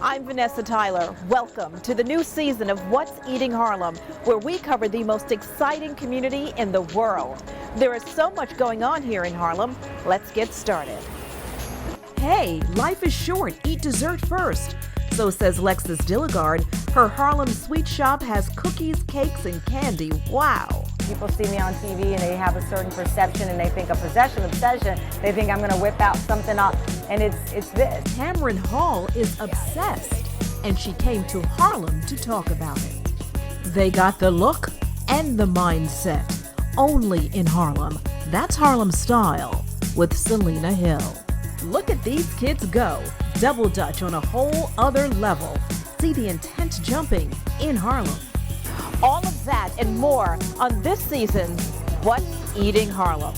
I'm Vanessa Tyler. Welcome to the new season of What's Eating Harlem, where we cover the most exciting community in the world. There is so much going on here in Harlem. Let's get started. Hey, life is short. Eat dessert first. So says Lexis Dilligard. Her Harlem sweet shop has cookies, cakes, and candy. Wow. People see me on TV and they have a certain perception and they think a possession, obsession. They think I'm going to whip out something up, and it's this. Tamron Hall is obsessed, and she came to Harlem to talk about it. They got the look and the mindset. Only in Harlem. That's Harlem Style with Selena Hill. Look at these kids go. Double Dutch on a whole other level. See the intense jumping in Harlem. All of that and more on this season's What's Eating Harlem.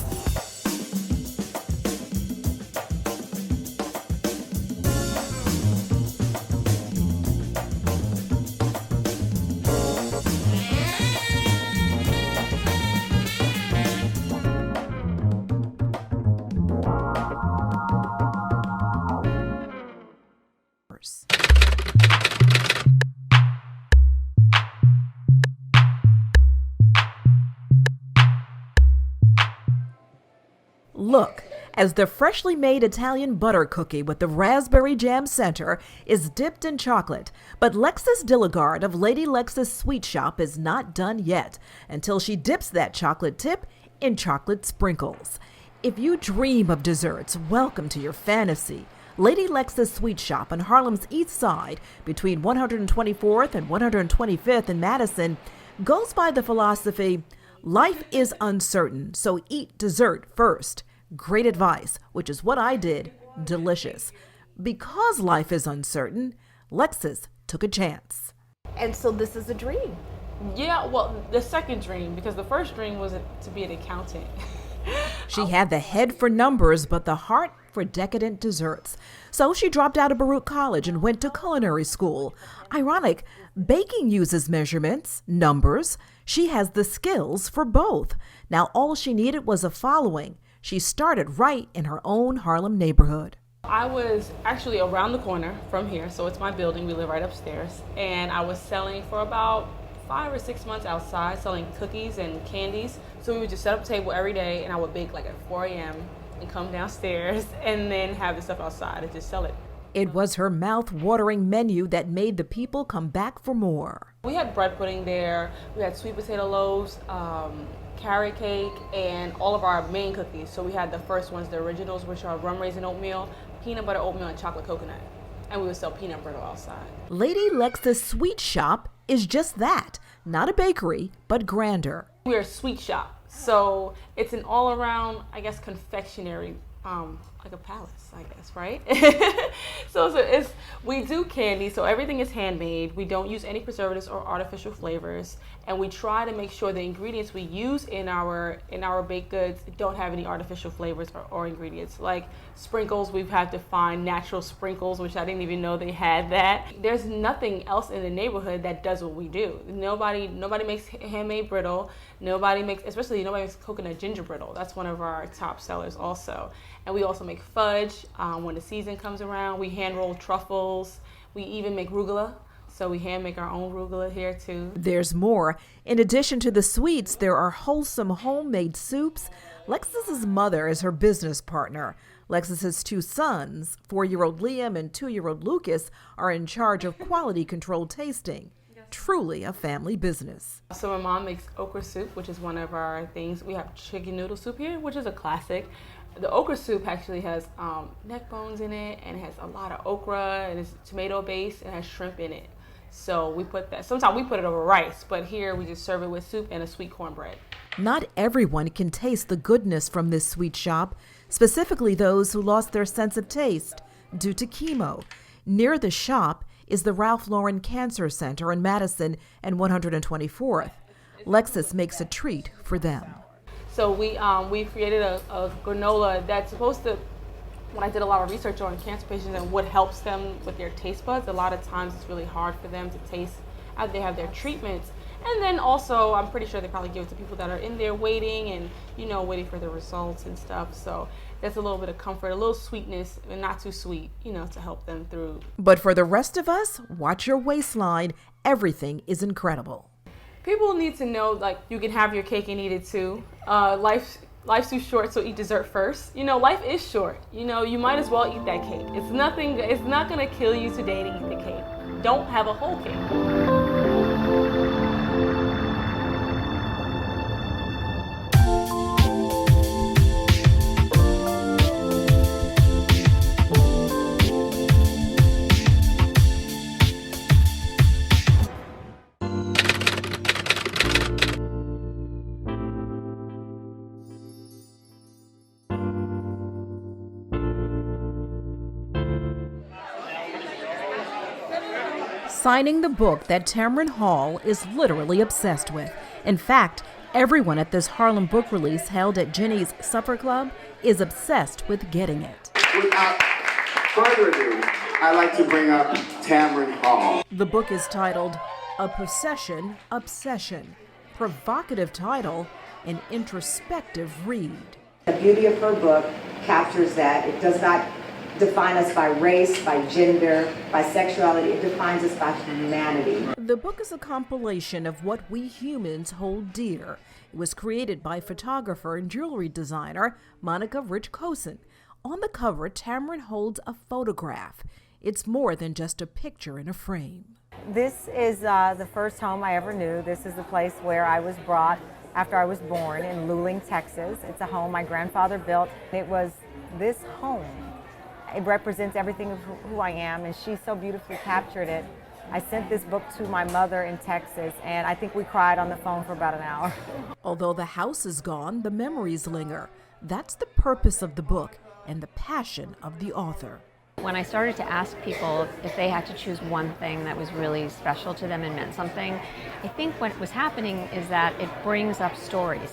Look, as the freshly made Italian butter cookie with the raspberry jam center is dipped in chocolate. But Lexis Dilligard of Lady Lexis Sweets shop is not done yet until she dips that chocolate tip in chocolate sprinkles. If you dream of desserts, welcome to your fantasy. Lady Lexis Sweets shop on Harlem's East Side between 124th and 125th in Madison goes by the philosophy, life is uncertain, so eat dessert first. Great advice, which is what I did. Delicious. Because life is uncertain, Lexis took a chance. And so this is a dream. Yeah, well, the second dream, because the first dream was to be an accountant. She had the head for numbers, but the heart for decadent desserts. So she dropped out of Baruch College and went to culinary school. Ironic, baking uses measurements, numbers. She has the skills for both. Now all she needed was a following. She started right in her own Harlem neighborhood. I was actually around the corner from here, so it's my building, we live right upstairs, and I was selling for about 5 or 6 months outside, selling cookies and candies. So we would just set up a table every day, and I would bake like at 4 a.m. and come downstairs and then have the stuff outside and just sell it. It was her mouth-watering menu that made the people come back for more. We had bread pudding there, we had sweet potato loaves, carrot cake, and all of our main cookies. So we had the first ones, the originals, which are rum raisin oatmeal, peanut butter oatmeal, and chocolate coconut. And we would sell peanut brittle outside. Lady Lexis Sweets shop is just that. Not a bakery, but grander. We're a sweet shop. So it's an all-around, I guess, confectionery, like a palace, I guess, right? So we do candy, so everything is handmade. We don't use any preservatives or artificial flavors, and we try to make sure the ingredients we use in our baked goods don't have any artificial flavors or ingredients. Like sprinkles, we've had to find natural sprinkles, which I didn't even know they had that. There's nothing else in the neighborhood that does what we do. Nobody makes handmade brittle. Nobody makes coconut ginger brittle. That's one of our top sellers also. And we also make fudge when the season comes around. We hand roll truffles. We even make rugula. So we hand make our own rugula here too. There's more. In addition to the sweets, there are wholesome homemade soups. Lexis's mother is her business partner. Lexis's 2 sons, 4-year-old Liam and 2-year-old Lucas, are in charge of quality control tasting. Truly a family business. So my mom makes okra soup, which is one of our things. We have chicken noodle soup here, which is a classic. The okra soup actually has neck bones in it, and it has a lot of okra, and it's tomato based, and has shrimp in it. So we put that, sometimes we put it over rice, but here we just serve it with soup and a sweet cornbread. Not everyone can taste the goodness from this sweet shop, specifically those who lost their sense of taste due to chemo. Near the shop is the Ralph Lauren Cancer Center in Madison and 124th. Lexis makes a treat for them. So we created a granola that's supposed to, when I did a lot of research on cancer patients and what helps them with their taste buds, a lot of times it's really hard for them to taste after they have their treatments. And then also, I'm pretty sure they probably give it to people that are in there waiting and, waiting for the results and stuff. So there's a little bit of comfort, a little sweetness, and not too sweet, to help them through. But for the rest of us, watch your waistline. Everything is incredible. People need to know, you can have your cake and eat it too. Life's too short, so eat dessert first. Life is short. You might as well eat that cake. It's not gonna kill you today to eat the cake. Don't have a whole cake. Signing the book that Tamron Hall is literally obsessed with. In fact, everyone at this Harlem book release held at Ginny's Supper Club is obsessed with getting it. Without further ado, I'd like to bring up Tamron Hall. The book is titled A Possession Obsession. Provocative title, an introspective read. The beauty of her book captures that. It does not define us by race, by gender, by sexuality. It defines us by humanity. The book is a compilation of what we humans hold dear. It was created by photographer and jewelry designer Monica Rich Kosann. On the cover, Tamron holds a photograph. It's more than just a picture in a frame. This is the first home I ever knew. This is the place where I was brought after I was born in Luling, Texas. It's a home my grandfather built. It was this home. It represents everything of who I am, and she so beautifully captured it. I sent this book to my mother in Texas, and I think we cried on the phone for about an hour. Although the house is gone, the memories linger. That's the purpose of the book and the passion of the author. When I started to ask people if they had to choose one thing that was really special to them and meant something, I think what was happening is that it brings up stories.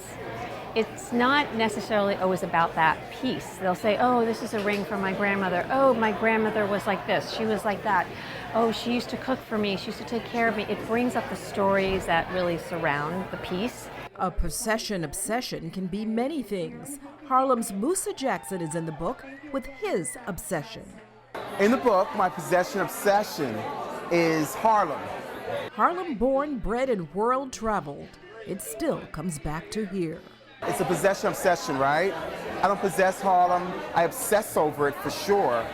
It's not necessarily always about that piece. They'll say, oh, this is a ring from my grandmother. Oh, my grandmother was like this. She was like that. Oh, she used to cook for me. She used to take care of me. It brings up the stories that really surround the piece. A possession obsession can be many things. Harlem's Musa Jackson is in the book with his obsession. In the book, my possession obsession is Harlem. Harlem born, bred, and world traveled. It still comes back to here. It's a possession obsession, right? I don't possess Harlem. I obsess over it for sure.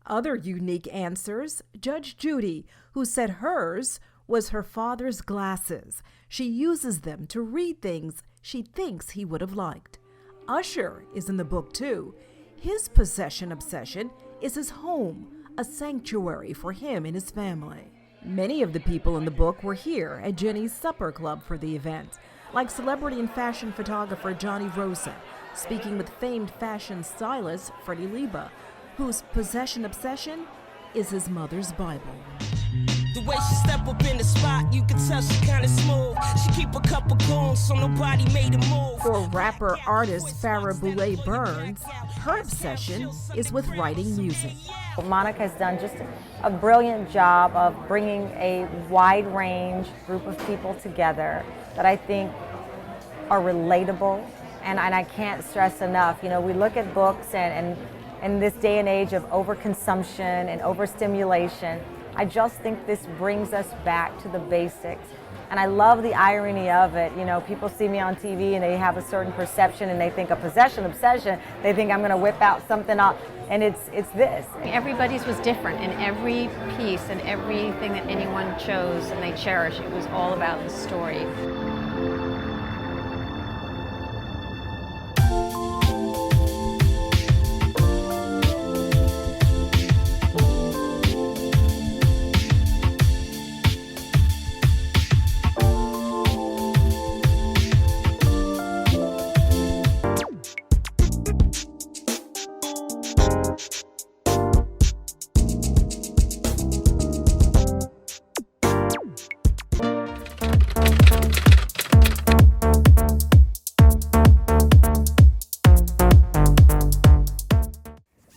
Other unique answers, Judge Judy, who said hers was her father's glasses. She uses them to read things she thinks he would have liked. Usher is in the book too. His possession obsession is his home, a sanctuary for him and his family. Many of the people in the book were here at Ginny's Supper Club for the event, like celebrity and fashion photographer Johnny Rosen, speaking with famed fashion stylist Freddie Liba, whose possession obsession is his mother's Bible. The way she step up in the spot, you can tell she kinda smooth. She keep a couple goons so nobody made a move. For rapper artist Farrah Boulay Burns, her obsession is with writing music. Monica has done just a brilliant job of bringing a wide range group of people together that I think are relatable, and I can't stress enough. We look at books and in this day and age of overconsumption and overstimulation, I just think this brings us back to the basics. And I love the irony of it. People see me on TV and they have a certain perception and they think a possession obsession. They think I'm going to whip out something up, and it's this. Everybody's was different, and every piece and everything that anyone chose and they cherished, it was all about the story.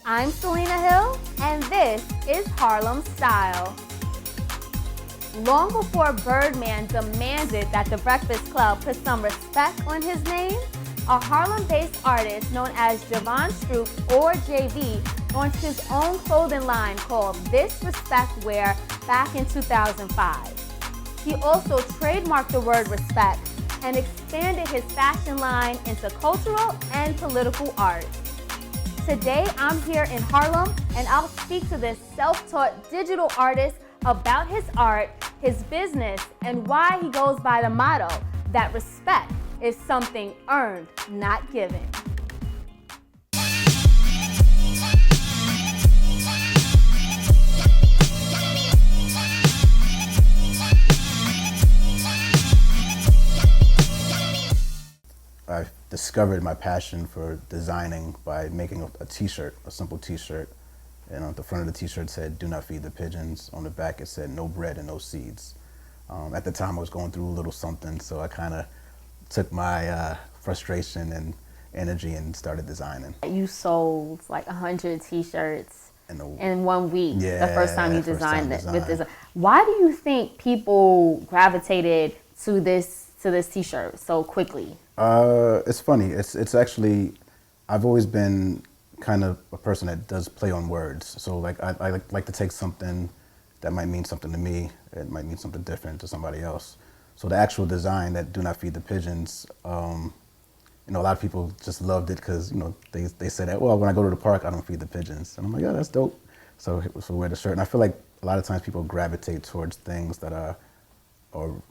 I'm Selena Hill, and this is Harlem Style. Long before Birdman demanded that the Breakfast Club put some respect on his name, a Harlem-based artist known as Javon Stroop, or JV, launched his own clothing line called This Respect Wear back in 2005. He also trademarked the word respect and expanded his fashion line into cultural and political art. Today, I'm here in Harlem, and I'll speak to this self-taught digital artist about his art, his business, and why he goes by the motto that respect is something earned, not given. I discovered my passion for designing by making a t-shirt, a simple t-shirt. And on the front of the t-shirt said, "Do not feed the pigeons." On the back it said, "No bread and no seeds." At the time I was going through a little something, so I kind of took my frustration and energy and started designing. You sold like 100 t-shirts in 1 week, Yeah, the first time you designed it with this. Why do you think people gravitated to this t-shirt so quickly? It's funny. It's actually, I've always been kind of a person that does play on words. So like I like to take something that might mean something to me, it might mean something different to somebody else. So the actual design, that "Do not feed the pigeons," you know, a lot of people just loved it because, you know, they said that, well, when I go to the park, I don't feed the pigeons. And I'm like, yeah, that's dope. So wear the shirt. And I feel like a lot of times people gravitate towards things that are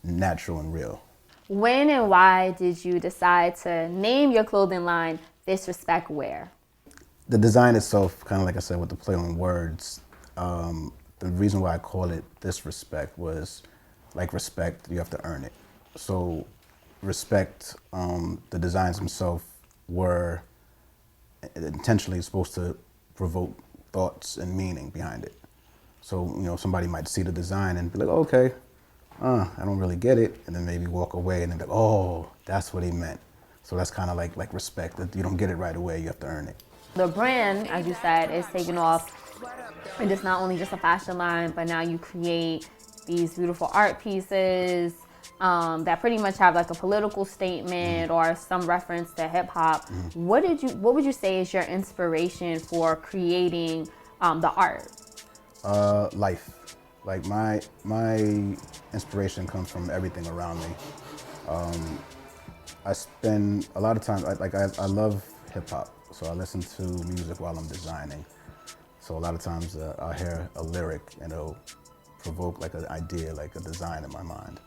natural and real. When and why did you decide to name your clothing line This Respect Wear? The design itself, kind of like I said, with the play on words, the reason why I call it This Respect was, like respect, you have to earn it. So respect, the designs themselves were intentionally supposed to provoke thoughts and meaning behind it. So, you know, somebody might see the design and be like, oh, okay, I don't really get it, and then maybe walk away and then be like, oh, that's what he meant. So that's kind of like respect, that you don't get it right away, you have to earn it. The brand, as you said, is taking off, and it's not only just a fashion line, but now you create these beautiful art pieces that pretty much have like a political statement or some reference to hip hop. What would you say is your inspiration for creating the art? Life. Like my inspiration comes from everything around me. I spend a lot of time, I love hip hop, so I listen to music while I'm designing. So a lot of times I'll hear a lyric and it'll provoke like an idea, like a design in my mind.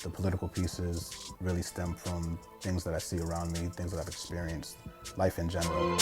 The political pieces really stem from things that I see around me, things that I've experienced, life in general.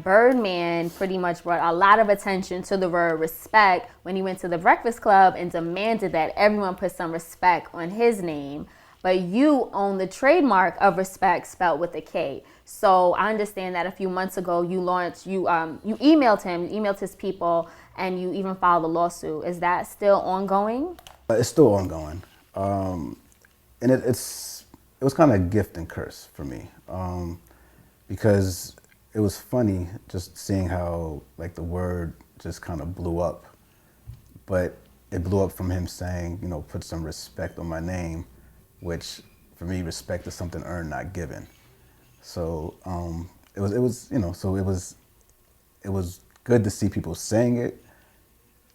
Birdman pretty much brought a lot of attention to the word respect when he went to the Breakfast Club and demanded that everyone put some respect on his name. But you own the trademark of respect spelled with a K. So I understand that a few months ago you emailed him, you emailed his people, and you even filed a lawsuit. Is that still ongoing? It's still ongoing. And it was kind of a gift and curse for me, because it was funny just seeing how like the word just kind of blew up, but it blew up from him saying, you know, put some respect on my name, which for me, respect is something earned, not given. So it was you know, so it was good to see people saying it,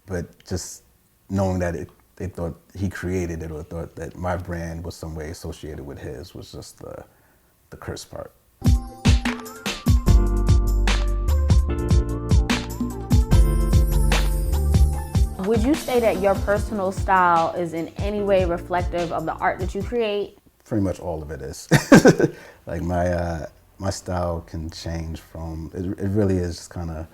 but just knowing that they thought he created it or thought that my brand was some way associated with his was just the curse part. Would you say that your personal style is in any way reflective of the art that you create? Pretty much all of it is. Like my style can change from, it really is just kind of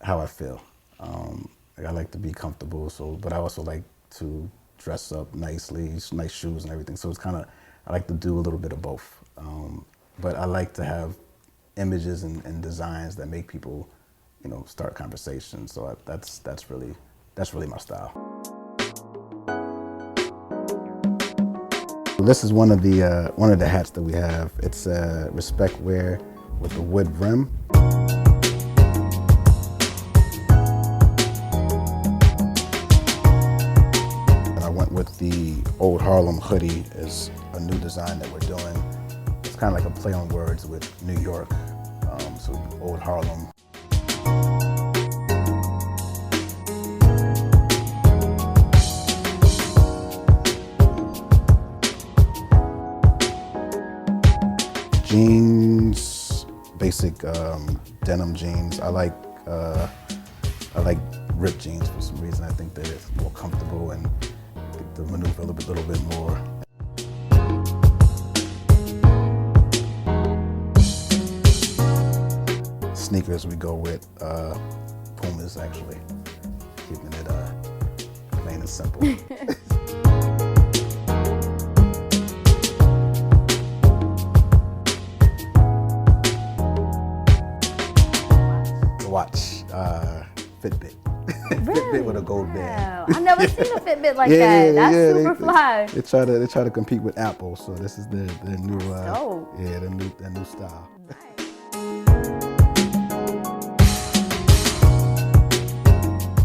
how I feel. Like I like to be comfortable, but I also like to dress up nicely, nice shoes and everything. So it's kind of, I like to do a little bit of both. But I like to have images and designs that make people, you know, start conversations. So that's really my style. This is one of the hats that we have. It's Respect Wear with the wood rim. And I went with the Old Harlem hoodie as a new design that we're doing. It's kind of like a play on words with New York, so Old Harlem. Jeans, basic denim jeans. I like ripped jeans for some reason. I think they're more comfortable and get to maneuver a little bit more. Sneakers we go with Pumas, actually, keeping it plain and simple. Watch, Fitbit. Really? Fitbit with a gold band. Wow. I've never seen a Fitbit like that. That's super fly. They try to compete with Apple, so this is their new their new style.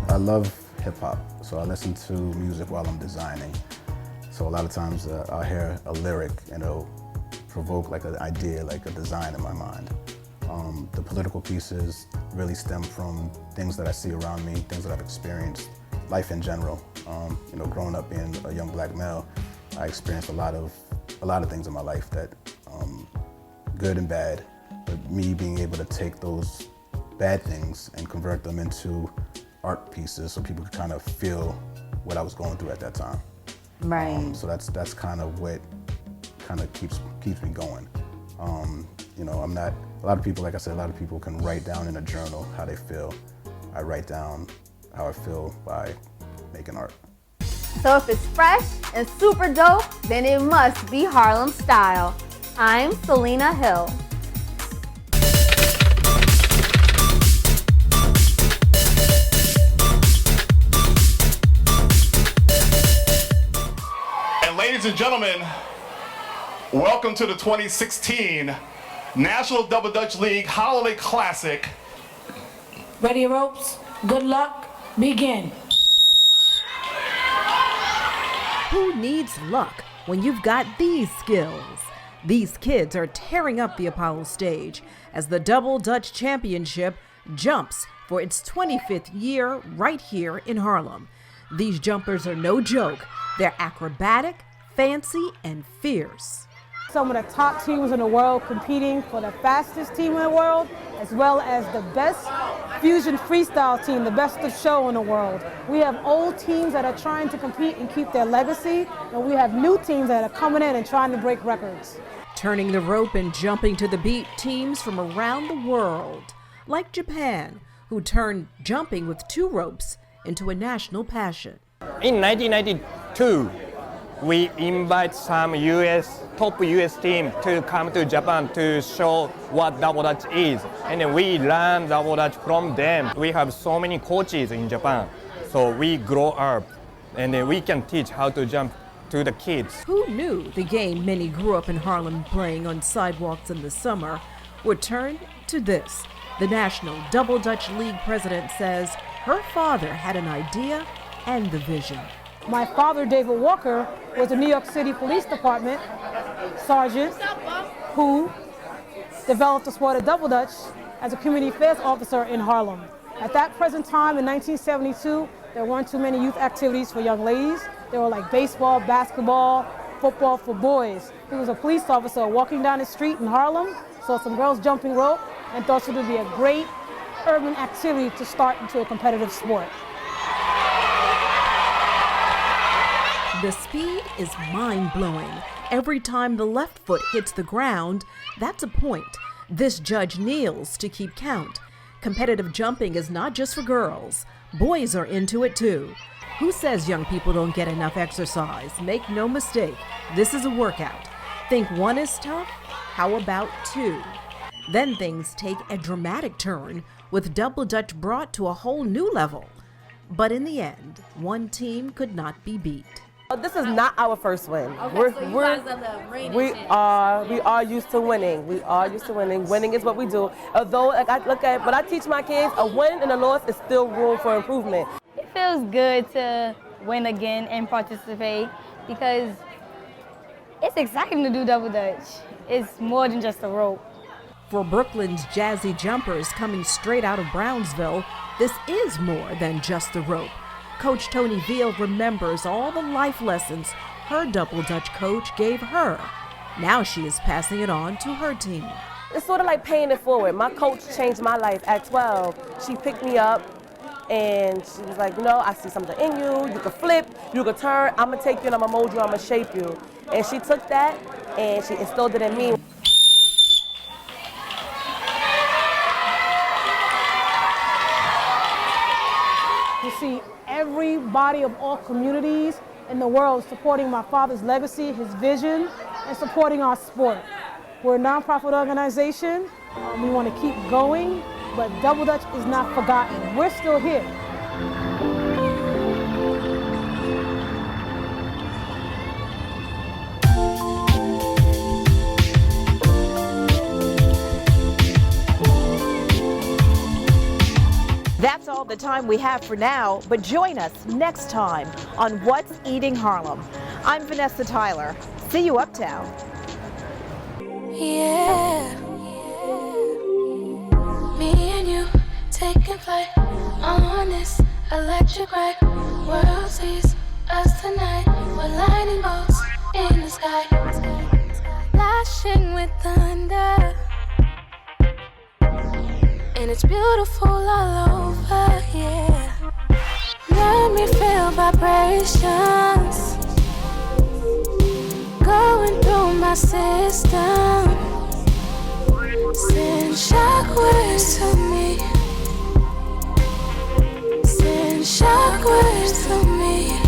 I love hip hop, so I listen to music while I'm designing. So a lot of times I'll hear a lyric and it'll provoke like an idea, like a design in my mind. The political pieces really stem from things that I see around me, things that I've experienced, life in general. Growing up being a young black male, I experienced a lot of things in my life that, good and bad, but me being able to take those bad things and convert them into art pieces so people could kind of feel what I was going through at that time. Right. So that's kind of what kind of keeps me going. I'm not, a lot of people, like I said, a lot of people can write down in a journal how they feel. I write down how I feel by making art. So if it's fresh and super dope, then it must be Harlem style. I'm Selena Hill. And ladies and gentlemen, welcome to the 2016 National Double Dutch League Holiday Classic. Ready ropes, good luck, begin. Who needs luck when you've got these skills? These kids are tearing up the Apollo stage as the Double Dutch Championship jumps for its 25th year right here in Harlem. These jumpers are no joke. They're acrobatic, fancy, and fierce. Some of the top teams in the world competing for the fastest team in the world, as well as the best fusion freestyle team, the best of show in the world. We have old teams that are trying to compete and keep their legacy, and we have new teams that are coming in and trying to break records. Turning the rope and jumping to the beat, teams from around the world, like Japan, who turned jumping with 2 ropes into a national passion. In 1992, we invite some top US team to come to Japan to show what double dutch is. And then we learn double dutch from them. We have so many coaches in Japan. So we grow up and then we can teach how to jump to the kids. Who knew the game many grew up in Harlem playing on sidewalks in the summer would turn to this? The National Double Dutch League president says her father had an idea and the vision. My father, David Walker, was a New York City Police Department sergeant who developed the sport of double dutch as a community affairs officer in Harlem. At that present time in 1972, there weren't too many youth activities for young ladies. There were like baseball, basketball, football for boys. He was a police officer walking down the street in Harlem, saw some girls jumping rope, and thought it would be a great urban activity to start into a competitive sport. The speed is mind-blowing. Every time the left foot hits the ground, that's a point. This judge kneels to keep count. Competitive jumping is not just for girls. Boys are into it too. Who says young people don't get enough exercise? Make no mistake, this is a workout. Think 1 is tough? How about 2? Then things take a dramatic turn, with double dutch brought to a whole new level. But in the end, one team could not be beat. This is not our first win. Okay, so you guys are the reigning champions. We are used to winning. We are used to winning. Winning is what we do. Although, like I look at, when I teach my kids, a win and a loss is still room for improvement. It feels good to win again and participate because it's exciting to do double dutch. It's more than just a rope. For Brooklyn's jazzy jumpers coming straight out of Brownsville, this is more than just the rope. Coach Tony Veal remembers all the life lessons her double dutch coach gave her. Now she is passing it on to her team. It's sort of like paying it forward. My coach changed my life at 12. She picked me up and she was like, you know, I see something in you. You can flip, you can turn. I'm going to take you and I'm going to mold you, I'm going to shape you. And she took that and she instilled it in me. You see everybody of all communities in the world supporting my father's legacy, his vision, and supporting our sport. We're a nonprofit organization. We want to keep going, but double dutch is not forgotten. We're still here. That's all the time we have for now, but join us next time on What's Eating Harlem. I'm Vanessa Tyler. See you uptown. Yeah, me and you taking flight on this electric ride. World sees us tonight. We're lightning bolts in the sky, flashing with thunder, and it's beautiful all over. Yeah, let me feel vibrations going through my system. Send shockwaves to me. Send shockwaves to me.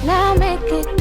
Now make it